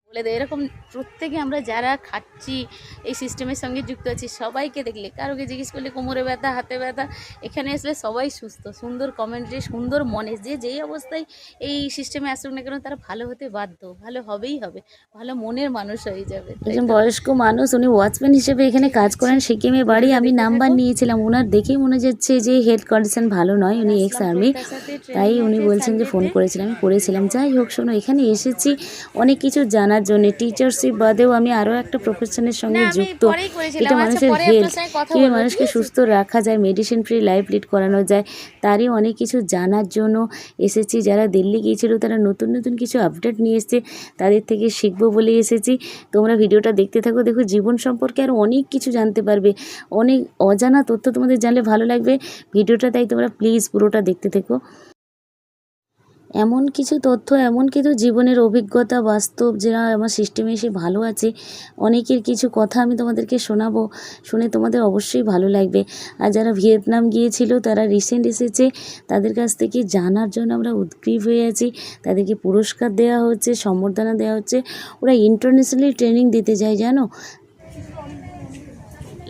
বলে দেয়। এরকম প্রত্যেকে আমরা যারা খাচ্ছি এই সিস্টেমের সঙ্গে যুক্ত আছি সবাইকে দেখলে কারোকে জিজ্ঞেস করলে কোমরে ব্যথা, হাতে ব্যথা, এখানে আসলে সবাই সুস্থ, সুন্দর কমেন্ট্রি, সুন্দর মনে, যে যেই অবস্থায় এই সিস্টেমে আসুক না কেন তারা ভালো হতে বাধ্য, ভালো হবেই হবে, ভালো মনের মানুষ হয়ে যাবে। একজন বয়স্ক মানুষ, উনি ওয়াচম্যান হিসেবে এখানে কাজ করেন, সিকিমে বাড়ি। আমি নাম্বার নিয়েছিলাম ওনার, দেখেই মনে যাচ্ছে যে হেলথ কন্ডিশন ভালো নয়, উনি এক্স আর্মি, তাই উনি বলছেন যে ফোন করেছিলাম, আমি করেছিলাম। যাই হোক, শোনো, এখানে এসেছি অনেক কিছু জানার জন্য। টিচারশিপ বাদেও আমি আরও একটা প্রফেশনের সঙ্গে যুক্ত, এটা মানুষের হেলথ, কীভাবে মানুষকে সুস্থ রাখা যায়, মেডিসিন ফ্রি লাইফ লিড করানো যায়, তারই অনেক কিছু জানার জন্য এসেছি। যারা দিল্লি গিয়েছিল তারা নতুন নতুন কিছু আপডেট নিয়ে এসছে, তাদের থেকে শিখবো বলে এসেছি। তোমরা ভিডিওটা দেখতে থাকো, দেখো জীবন সম্পর্কে আরও অনেক কিছু জানতে পারবে, অনেক অজানা তথ্য তোমাদের জানলে ভালো লাগবে ভিডিওটা, তাই তোমরা প্লিজ পুরোটা দেখতে থেকো। এমন কিছু তথ্য, এমন কিছু জীবনের অভিজ্ঞতা বাস্তব, যারা আমার সিস্টেমে এসে ভালো আছে, অনেকের কিছু কথা আমি তোমাদেরকে শোনাবো, শুনে তোমাদের অবশ্যই ভালো লাগবে। আর যারা ভিয়েতনাম গিয়েছিল, তারা রিসেন্ট এসেছে, তাদের কাছ থেকে জানার জন্য আমরা উদগ্রীব হয়ে আছি। তাদেরকে পুরস্কার দেওয়া হচ্ছে, সম্বর্ধনা দেওয়া হচ্ছে, ওরা ইন্টারন্যাশনালি ট্রেনিং দিতে যায়, জানো।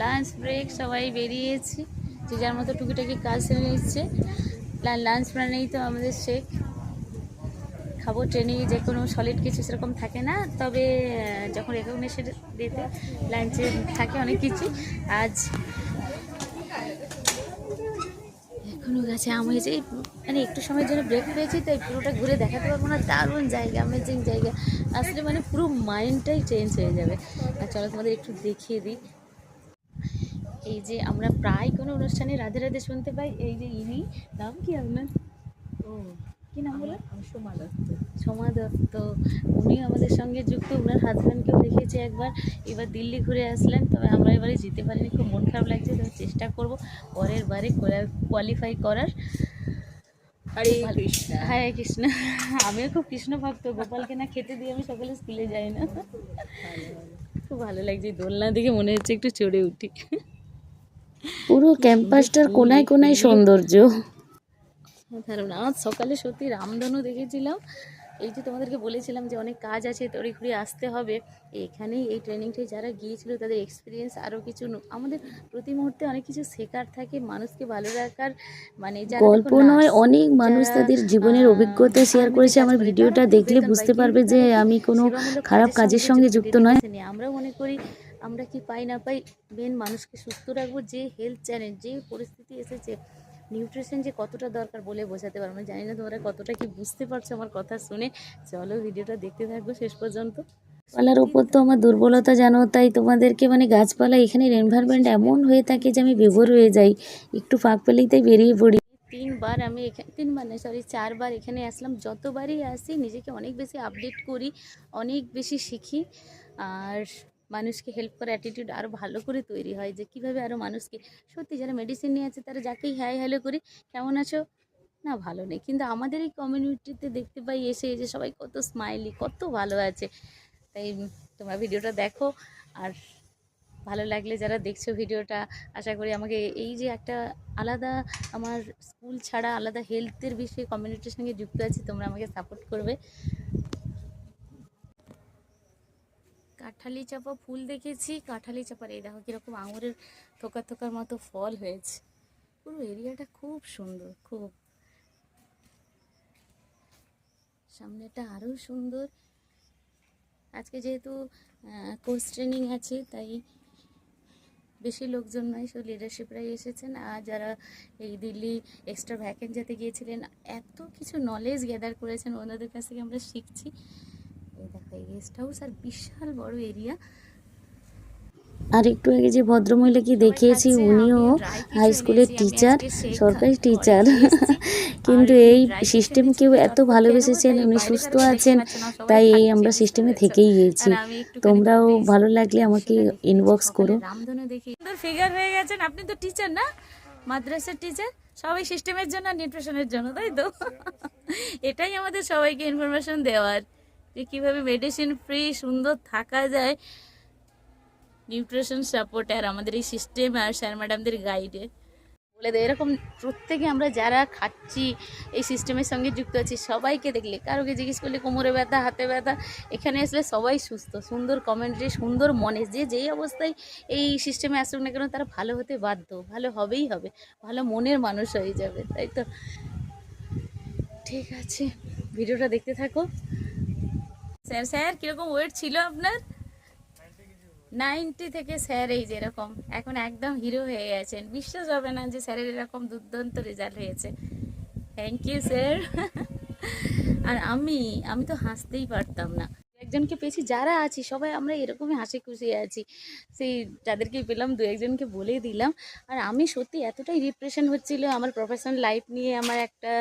লাঞ্চ ব্রেক, সবাই বেরিয়েছি, যে যার মতো টুকিটাকি কাজ সেরে নিচ্ছে। লাঞ্চ মানেই তো আমাদের শেখ, খাবো। ট্রেনে যে কোনো সলিড কিছু সেরকম থাকে না, তবে যখন রেকগনিশন দিতে লাঞ্চে থাকে অনেক কিছু। আজ এখনও গাছে আম হয়েছে, মানে একটু সময়ের জন্য ব্রেক পেয়েছি, তাই পুরোটা ঘুরে দেখাতে পারবো না। দারুণ জায়গা, অ্যামেজিং জায়গা, আসলে মানে পুরো মাইন্ডটাই চেঞ্জ হয়ে যাবে। আর চলো তোমাদের একটু দেখিয়ে দিই। এই যে আমরা প্রায় কোনো অনুষ্ঠানে রাধে রাধে শুনতে পাই, এই যে ইনি, নাম কি আপনার? ও, কি নাম বলে? সোমা দত্ত। সোমা দত্ত, উনি আমাদের সঙ্গে যুক্ত। ওনার হাজব্যান্ডকেও দেখেছি একবার, এবার দিল্লি ঘুরে আসলেন, তবে আমরা এবারে যেতে পারিনি, খুব মন খারাপ লাগছে, তবে চেষ্টা করব পরের বারে কোয়ালিফাই করার। হরে কৃষ্ণ। হরে কৃষ্ণ। আমিও খুব কৃষ্ণ ভক্ত, গোপালকে না খেতে দিয়ে আমি সকালে স্কুলে যাই না। খুব ভালো লাগছে, দোলনা দিকে মনে হচ্ছে একটু চড়ে উঠি। পুরো ক্যাম্পাসটার কোনায় কোনায় সৌন্দর্য। ধারণা, আজ সকালে সত্যি রামধনু দেখেছিলাম। এই যে তোমাদেরকে বলেছিলাম যে অনেক কাজ আছে, তড়িঘড়ি আসতে হবে, এখানেই এই ট্রেনিংটাই যারা গিয়েছিল তাদের এক্সপিরিয়েন্স আরও কিছু, আমাদের প্রতি মুহূর্তে অনেক কিছু শেখার থাকে, মানুষকে ভালো রাখার, মানে গল্প নয়, অনেক মানুষ তাদের জীবনের অভিজ্ঞতা শেয়ার করেছে। আমার ভিডিওটা দেখলে বুঝতে পারবে যে আমি কোনো খারাপ কাজের সঙ্গে যুক্ত নয়। আমরাও মনে করি আমরা কি পাই না পাই, মেন মানুষকে সুস্থ রাখবো। যে হেলথ চ্যালেঞ্জ, যে পরিস্থিতি এসেছে, নিউট্রিশন যে কতটা দরকার বলে বোঝাতে পারবো না। জানি না তোমরা কতটা কি বুঝতে পারছো আমার কথা শুনে। চলো ভিডিওটা দেখতে থাকবো শেষ পর্যন্ত। গাছপালার উপর তো আমার দুর্বলতা জানো, তাই তোমাদেরকে মানে গাছপালা, এখানের এনভায়রনমেন্ট এমন হয়ে থাকে যে আমি বিভোর হয়ে যাই, একটু ফাঁক পেলেই তাই বেরিয়ে পড়ি। 3বার আমি এখানে, 3বার না সরি 4বার এখানে আসলাম। যতবারই আসি নিজেকে অনেক বেশি আপডেট করি, অনেক বেশি শিখি, আর মানুষকে হেল্প করার অ্যাটিটিউড আরও ভালো করে তৈরি হয়, যে কীভাবে আরও মানুষকে, সত্যি যারা মেডিসিন নিয়ে আছে তারা যাকেই হাই হ্যালো করি, কেমন আছো, না ভালো নেই, কিন্তু আমাদের এই কমিউনিটিতে দেখতে পাই এসে যে সবাই কত স্মাইলি, কত ভালো আছে। তাই তোমরা ভিডিওটা দেখো, আর ভালো লাগলে যারা দেখছো ভিডিওটা, আশা করি আমাকে এই যে একটা আলাদা, আমার স্কুল ছাড়া আলাদা হেলথের বিষয়ে কমিউনিটির সঙ্গে যুক্ত আছি, তোমরা আমাকে সাপোর্ট করবে। কাঁঠালি চাপা ফুল দেখেছি, কাঁঠালি চাপার এই দেখো কীরকম আঙুরের থোকা থোকার মতো ফল হয়েছে। পুরো এরিয়াটা খুব সুন্দর, খুব, সামনেটা আরও সুন্দর। আজকে যেহেতু কোর্স ট্রেনিং আছে, তাই বেশি লোকজন নয়, সব লিডারশিপরাই এসেছেন। আর যারা এই দিল্লি এক্সট্রা ভ্যাকেন্সিতে গিয়েছিলেন, এত কিছু নলেজ গ্যাদার করেছেন, ওনাদের কাছ থেকে আমরা শিখছি। এই দেখো এই গেস্ট হাউস, আর বিশাল বড় এরিয়া। আর একটু আগে যে ভদ্রমহিলাকে দেখিয়েছি, উনিও হাই স্কুলের টিচার, সরকারি টিচার, কিন্তু এই সিস্টেমকেও এত ভালোবেসেছেন, উনি সুস্থ আছেন, তাই এই আমরা সিস্টেমে থেকেই গিয়েছি। তোমরাও ভালো লাগলে আমাকে ইনবক্স করো। রামধনু দেখি সুন্দর ফিগার হয়ে গেছেন। আপনি তো টিচার না, মাদ্রাসার টিচার, সবাই সিস্টেমের জন্য, নিউট্রিশনের জন্য, তাই তো? এটাই আমাদের সবাইকে ইনফরমেশন দেওয়ার, যে কীভাবে মেডিসিন ফ্রি সুন্দর থাকা যায়, নিউট্রিশন সাপোর্ট, আর আমাদের এই সিস্টেম আর স্যার ম্যাডামদের গাইডে। বলে দেয় এরকম। প্রত্যেকে আমরা যারা খাচ্ছি এই সিস্টেমের সঙ্গে যুক্ত আছি সবাইকে দেখলে, কারোকে জিজ্ঞেস করলে কোমরে ব্যথা, হাতে ব্যথা, এখানে আসলে সবাই সুস্থ, সুন্দর কমেন্ট্রি, সুন্দর মনে, যে যেই অবস্থায় এই সিস্টেমে আসুক না কেন তারা ভালো হতে বাধ্য, ভালো হবেই হবে, ভালো মনের মানুষ হয়ে যাবে, তাই তো? ঠিক আছে, ভিডিওটা দেখতে থাকো। স্যার স্যার কীরকম ওয়েট ছিল আপনার? 90 থেকে স্যার এই যেরকম এখন একদম হিরো হয়ে গেছেন, বিশ্বাস হবে না যে স্যারের এরকম দুর্দান্ত রেজাল্ট হয়েছে। Thank you sir. আর আমি আমি তো হাসতেই পারতাম না, একজনকে পেয়েছি, যারা আছি সবাই আমরা এরকমই হাসি খুশি আছি, সেই যাদেরকে পেলাম দু একজনকে বলে দিলাম। আর আমি সত্যি এতটাই ডিপ্রেশন হচ্ছিল আমার প্রফেশনাল লাইফ নিয়ে, আমার একটা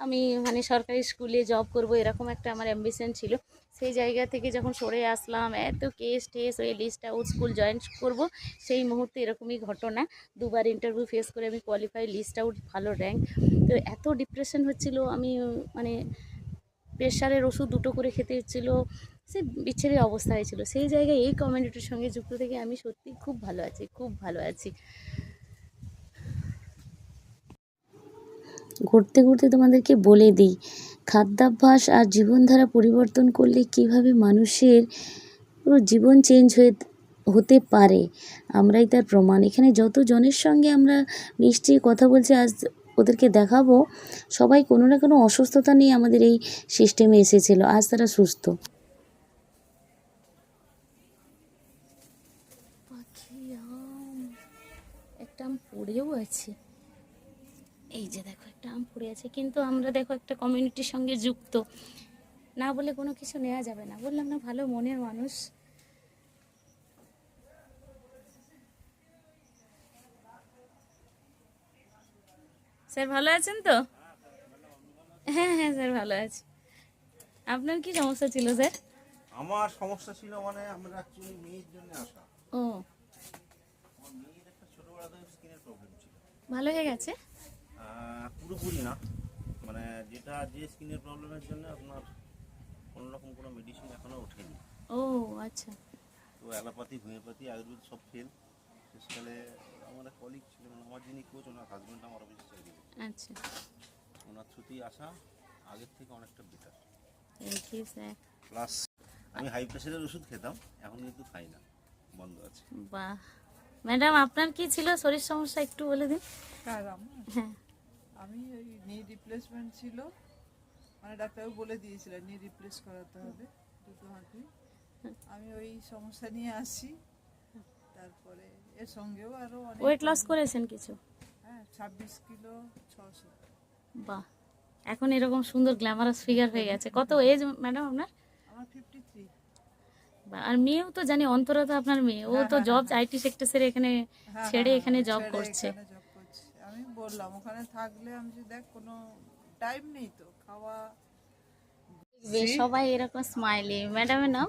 আমি মানে সরকারি স্কুলে জব করব এরকম একটা আমার অ্যাম্বিশন ছিল, সেই জায়গা থেকে যখন সরে আসলাম, এত কেস টেস হয়ে লিস্ট আউট, স্কুল জয়েন করব সেই মুহূর্তে এরকমই ঘটনা, দুবার ইন্টারভিউ ফেস করে আমি কোয়ালিফাই, লিস্ট আউট, ভালো র্যাঙ্ক। তো এত ডিপ্রেশন হচ্ছিল, আমি মানে প্রেশারের ওষুধ 2টো করে খেতে হচ্ছিল, সে বিচ্ছিরি অবস্থা হয়েছিল। সেই জায়গায় এই কমিউনিটির সঙ্গে যুক্ত থেকে আমি সত্যি খুব ভালো আছি, খুব ভালো আছি। ঘুরতে ঘুরতে তোমাদেরকে বলে দিই, খাদ্যাভ্যাস আর জীবনধারা পরিবর্তন করলে কিভাবে মানুষের পুরো জীবন চেঞ্জ হতে পারে, আমরাই তার প্রমাণ। এখানে যত জনের সঙ্গে আমরা মিষ্টি কথা বলছি, আজ ওদেরকে দেখাবো সবাই কোনো না কোনো অসুস্থতা নিয়ে আমাদের এই সিস্টেমে এসেছিল, আজ তারা সুস্থ। পাখি আম, একটা আম পড়েও আছে, এই যে দেখো একটা আম পড়ে আছে, কিন্তু আমরা দেখো একটা কমিউনিটির সঙ্গে যুক্ত, না বলে কোনো কিছু নেওয়া যাবে না, বললাম না ভালো মনের মানুষ। স্যার ভালো আছেন তো? হ্যাঁ হ্যাঁ স্যার ভালো আছে। আপনার কি সমস্যা ছিল স্যার? আমার সমস্যা ছিল মানে আমরা অ্যাকচুয়ালি মেয়ের জন্য আসা। ও, আমার মেয়ের একটা ছোটবেলা থেকে স্কিনের প্রবলেম ছিল। ভালো হয়ে গেছে? পুরোপুরি না, মানে যে স্কিনের প্রবলেমের জন্য আপনার কোনো রকম কোনো মেডিসিন এখনো ওঠেনি। ও আচ্ছা। তো অ্যালোপ্যাথি, হোমিওপ্যাথি, আয়ুর্বেদ সব ফেল। শেষকালে আমার এক কলিগ ছিল, মানে আমার যিনি কোচ, ওনার হাজব্যান্ড আমার অফিসে চাকরি করে। আচ্ছা, ওনার ছুটি আসা আগের থেকে অনেকটা better. Thank you sir. Plus আমি হাই প্রেশারের ওষুধ খেতাম, এখন কিন্তু খাই না, বন্ধ আছে। বাহ, ম্যাডাম আপনার কি ছিল শরীর সমস্যা একটু বলে দিন। হ্যাঁ, আমি ওই নি রিপ্লেসমেন্ট ছিল, মানে ডাক্তারবাবু বলে দিয়েছিলেন নি রিপ্লেস করাতে হবে দুটো হাঁটু। আমি ওই সমস্যা নিয়ে আসি, তারপরে এর সঙ্গেও আরও অনেক ওয়েট লস করেছেন কিছু? হ্যাঁ 26 কিলো 600। বাহ, এখন এরকম সুন্দর গ্ল্যামারাস ফিগার হয়ে গেছে। কত এজ ম্যাডাম আপনার? আমার 53। বাহ, আর মেয়েও তো জানি, অন্তরা তো আপনার মেয়ে, ও তো জব আইটি সেক্টরে এখানে ছেড়ে এখানে জব করছে। জব করছে। আমি বললাম ওখানে থাকলে, আমি যে দেখ কোনো টাইম নেই তো খাওয়া। সবাই এরকম স্মাইলি। ম্যাডামের নাম?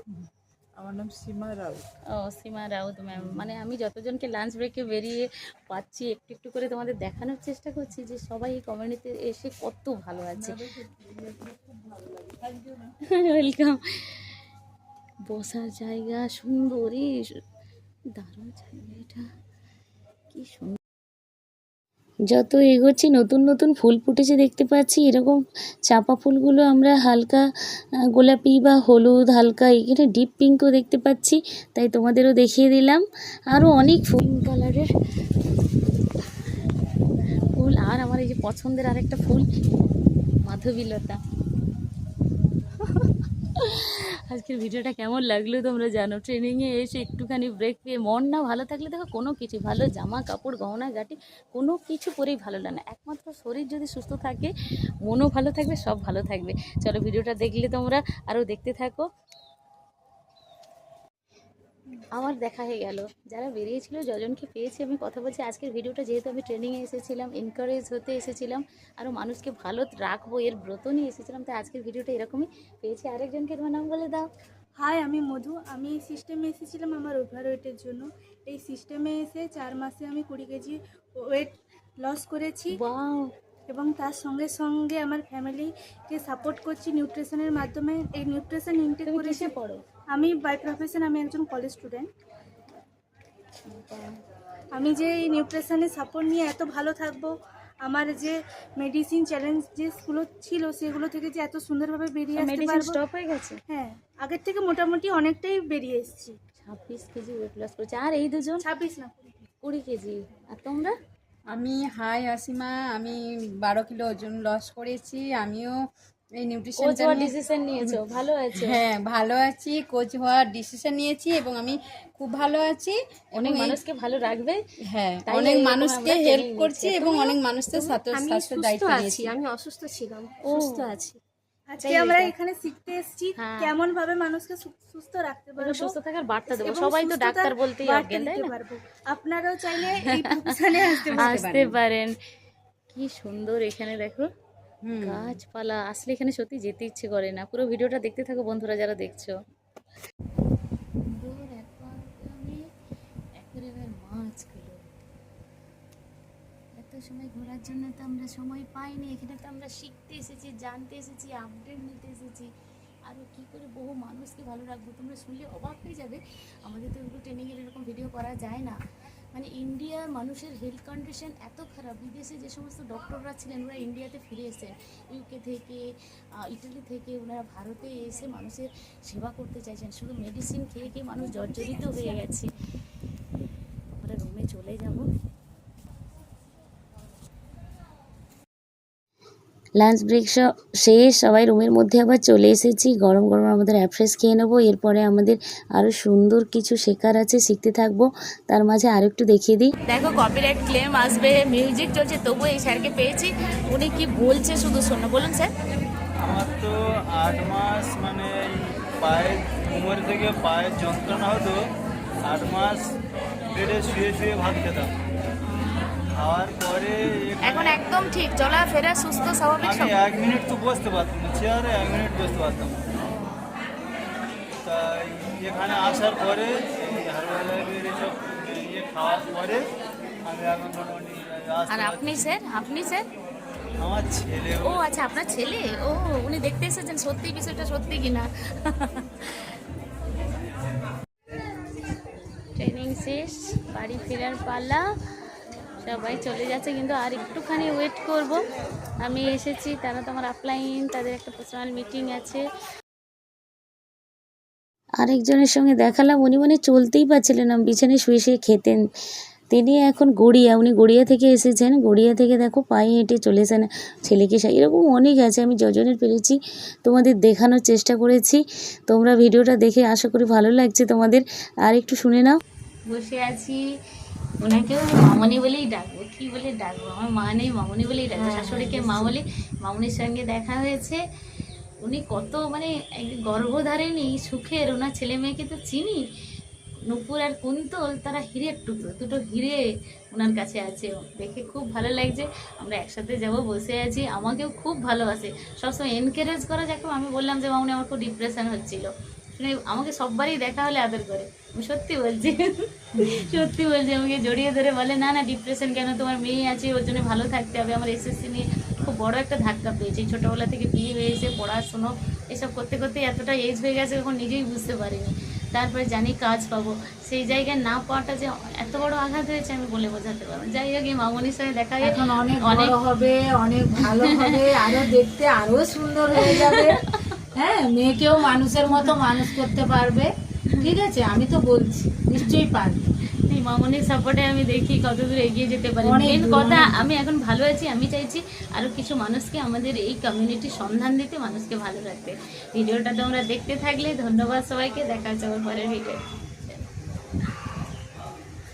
আমার নাম সীমা রাউত। ও, সীমা রাউত ম্যাম। মানে আমি যতজনকে লাঞ্চ ব্রেকে বেরিয়ে পাচ্ছি একটু একটু করে তোমাদের দেখানোর চেষ্টা করছি যে সবাই এই কমিউনিটিতে এসে কত ভালো আছে। ওয়েলকাম। বসার জায়গা সুন্দরী, দারুণ জায়গা এটা, কি সুন্দর। যত এগোচ্ছি নতুন নতুন ফুল ফুটেছে দেখতে পাচ্ছি, এরকম চাপা ফুলগুলো আমরা হালকা গোলাপি বা হলুদ, হালকা এখানে ডিপ পিঙ্কও দেখতে পাচ্ছি, তাই তোমাদেরও দেখিয়ে দিলাম। আরও অনেক ফুল, পিঙ্ক কালারের ফুল। আর আমার এই যে পছন্দের আরেকটা ফুল, মাধবীলতা। আজকের ভিডিওটা কেমন লাগলো তোমরা জানো। ট্রেনিংয়ে এসে একটুখানি ব্রেক পেয়ে মন না ভালো থাকলে দেখো কোনো কিছু, ভালো জামা কাপড় গহনা গাটি কোনো কিছু পরেই ভালো লাগে না, একমাত্র শরীর যদি সুস্থ থাকে মনও ভালো থাকবে, সব ভালো থাকবে। চলো ভিডিওটা দেখলে তোমরা আরও দেখতে থাকো। আমার দেখা হয়ে গেল, যারা বেরিয়েছিল যজনকে পেয়েছি, আমি কথা বলছি। আজকের ভিডিওটা যেহেতু আমি ট্রেনিংয়ে এসেছিলাম, এনকারেজ হতে এসেছিলাম, আরও মানুষকে ভালো রাখবো এর ব্রত নিয়ে এসেছিলাম, তাই আজকের ভিডিওটা এরকমই পেয়েছি। আরেকজনকে তোমার নাম বলে দাও। হাই, আমি মধু। আমি এই সিস্টেমে এসেছিলাম আমার ওভারওয়েটের জন্য। এই সিস্টেমে এসে 4 মাসে আমি 20 কেজি ওয়েট লস করেছি, ওয়াও, এবং তার সঙ্গে সঙ্গে আমার ফ্যামিলিকে সাপোর্ট করছি নিউট্রিশনের মাধ্যমে। এই নিউট্রিশন ইনটেক তুমি করেছি। কিসে পড়ো? আমি বাই প্রফেশন আমি একজন কলেজ স্টুডেন্ট। আমি যে এই নিউট্রিশনের সাপোর্ট নিয়ে এত ভালো থাকবো, আমার যে মেডিসিন চ্যালেঞ্জেসগুলো ছিল সেগুলো থেকে যে এত সুন্দরভাবে বেরিয়ে আসতে মেডিসিন পারবো। স্টপ হয়ে গেছে? হ্যাঁ, আগের থেকে মোটামুটি অনেকটাই বেরিয়ে এসেছি। 26 কেজি ওয়েট লস করেছে। আর এই দুজন 26 না 20 কেজি। আর তোমরা? আমি হাই অসীমা, আমি 12 কিলো ওজন লস করেছি। আমিও এই নিউট্রিশন কোচ হওয়ার ডিসিশন নিয়েছো, ভালো আছে। হ্যাঁ ভালো আছি, কোচ হওয়ার ডিসিশন নিয়েছি এবং আমি খুব ভালো আছি। অনেক মানুষকে ভালো রাখবে। হ্যাঁ, তাই অনেক এরকম মানুষকে আমরা হেল্প training করছি নিচ্ছি। এবং অনেক মানুষকে স্বাস্থ্য দায়িত্ব দিয়েছি। আমি অসুস্থ ছিলাম, ও। সুস্থ আছি। আজকে আমরা এখানে শিখতে এসেছি হ্যাঁ। কেমন ভাবে মানুষকে সুস্থ রাখতে এবং পারবো, সুস্থ থাকার বার্তা দেবো। এবং সবাই তো সুস্থতার ডাক্তার বলতেই বার্তা অজ্ঞান, তাই দিতে না? পারবো। আপনারাও চাইলে এই প্রফেশনে আসতে পারেন। কি সুন্দর এখানে দেখো হুম। গাছপালা, আসলে এখানে সত্যি যেতে ইচ্ছে করে না। পুরো ভিডিওটা দেখতে থাকো বন্ধুরা যারা দেখছো। মাছগুলো এত সময় ঘোরার জন্য তো আমরা সময় পাইনি। এখানে তো আমরা শিখতে এসেছি, জানতে এসেছি, আপডেট নিতে এসেছি। আরও কী করে বহু মানুষকে ভালো রাখবো, তোমরা শুনলে অবাক হয়ে যাবে। আমাদের তো এগুলো ট্রেনিংয়ের এরকম ভিডিও করা যায় না। মানে ইন্ডিয়ার মানুষের হেলথ কন্ডিশন এত খারাপ। বিদেশে যে সমস্ত ডক্টররা ছিলেন ওরা ইন্ডিয়াতে ফিরে এসেছেন, ইউকে থেকে, ইটালি থেকে। ওনারা ভারতে এসে মানুষের সেবা করতে চাইছেন। শুধু মেডিসিন খেয়ে খেয়ে মানুষ জর্জরিত হয়ে গেছে। আমরা রুমে চলে যাব। লাঞ্চ ব্রেক শেষ, সবাই রুমের মধ্যে আবার চলে এসেছি। গরম গরম আমাদের অ্যাফ্রেশ খেয়ে নেবো। এরপরে আমাদের আরও সুন্দর কিছু শেখার আছে, শিখতে থাকবো। তার মাঝে আরও একটু দেখিয়ে দিই। দেখো কপিরাইট ক্লেম আসবে, মিউজিক চলছে, তবুও এই স্যারকে পেয়েছি। উনি কি বলছে শুধু শোনো। বলুন স্যার। আমার তো 8 মাস মানে পায়ের কোমর থেকে পায়ের যন্ত্রণা হতো। 8 মাস বেডে শুয়ে শুয়ে ভাত খেতাম। খাওয়ার পরে এখন একদম ঠিক, চলাফেরা সুস্থ স্বাভাবিক আমি সব। 1 মিনিট তো বসতে পারতাম না, চেয়ারে 1 মিনিট বসতে পারতাম না। তাই এখানে আসার পরে হারবালাইয়ের এসব খাওয়ার পরে আমি এখন মোটামুটি আর আসতে আপনি স্যার? আপনি স্যার? আমার ছেলে ও আচ্ছা, আপনার ছেলে। ও, উনি দেখতে এসেছেন। সত্যি বিষয়টা সত্যি কিনা। ট্রেনিং শেষ, বাড়ি ফেরার পালা। সবাই চলে যাচ্ছে, কিন্তু আর একটুখানি ওয়েট করব। আমি এসেছি, তারা তো আমার আপলাইন, তাদের একটা পার্সোনাল মিটিং আছে। আরেকজনের সঙ্গে দেখালাম, উনি মানে চলতেই পারছিলেন না, বিছানায় শুয়ে শুয়ে খেতেন। তিনি এখন গড়িয়া, উনি গড়িয়া থেকে এসেছেন। গড়িয়া থেকে দেখো পায়ে হেঁটে চলেছেন ছেলেকে। এরকম অনেক আছে, আমি যজনের পেরেছি তোমাদের দেখানোর চেষ্টা করেছি। তোমরা ভিডিওটা দেখে আশা করি ভালো লাগছে তোমাদের। আর একটু শুনে নাও। বসে আছি, ওনাকেও মামনি বলেই ডাকবো। কি বলে ডাকবো? আমার মা নেই, মামনি বলেই ডাকবো। শাশুড়িকে মা বলি। মামনির সঙ্গে দেখা হয়েছে। উনি কত মানে গর্ভধারিণী সুখের। ওনার ছেলে মেয়েকে তো চিনি, নূপুর আর কুন্তল, তারা হিরের টুকরো। দুটো হিরে ওনার কাছে আছে। দেখে খুব ভালো লাগছে। আমরা একসাথে যাব, বসে আছি। আমাকেও খুব ভালোবাসে, সবসময় এনকারেজ করা। যাকে আমি বললাম যে মামনি আমার খুব ডিপ্রেশন হচ্ছিল, শুনে আমাকে সববারই দেখা হলে আদর করে। আমি সত্যি বলছি, সত্যি বলছি। আমাকে জড়িয়ে ধরে বলে, না না ডিপ্রেশন কেন, তোমার মেয়ে আছে, ওর জন্য ভালো থাকতে হবে। আমার এসএসসি নিয়ে খুব বড় একটা ধাক্কা পেয়েছি। ছোটোবেলা থেকে বিয়ে হয়েছে, পড়াশুনো এসব করতে করতে এতটা এজ হয়ে গেছে, এখন নিজেই বুঝতে পারিনি। তারপরে জানি কাজ পাবো, সেই জায়গায় না পাওয়াটা যে এত বড় আঘাত হয়েছে আমি বলে বোঝাতে পারবো। যাই হোক, এই মামনির সঙ্গে দেখা হয়ে এখন অনেক বড় হবে, অনেক ভালো হবে, আরো দেখতে আরো সুন্দর হয়ে যাবে। হ্যাঁ, মেয়েকেও মানুষের মতো মানুষ করতে পারবে। ঠিক আছে, আমি তো বলছি নিশ্চয়ই পারবে। এই মামনির সাপোর্টে আমি দেখি কত দূর এগিয়ে যেতে পারি। অনেক মেন দূর, কথা, অনেক দূর। আমি এখন ভালো আছি। আমি চাইছি আরও কিছু মানুষকে আমাদের এই কমিউনিটির সন্ধান দিতে, মানুষকে ভালো রাখতে। ভিডিওটা তোমরা দেখতে থাকলে ধন্যবাদ সবাইকে। দেখা হচ্ছে আমার পরের ভিডিও।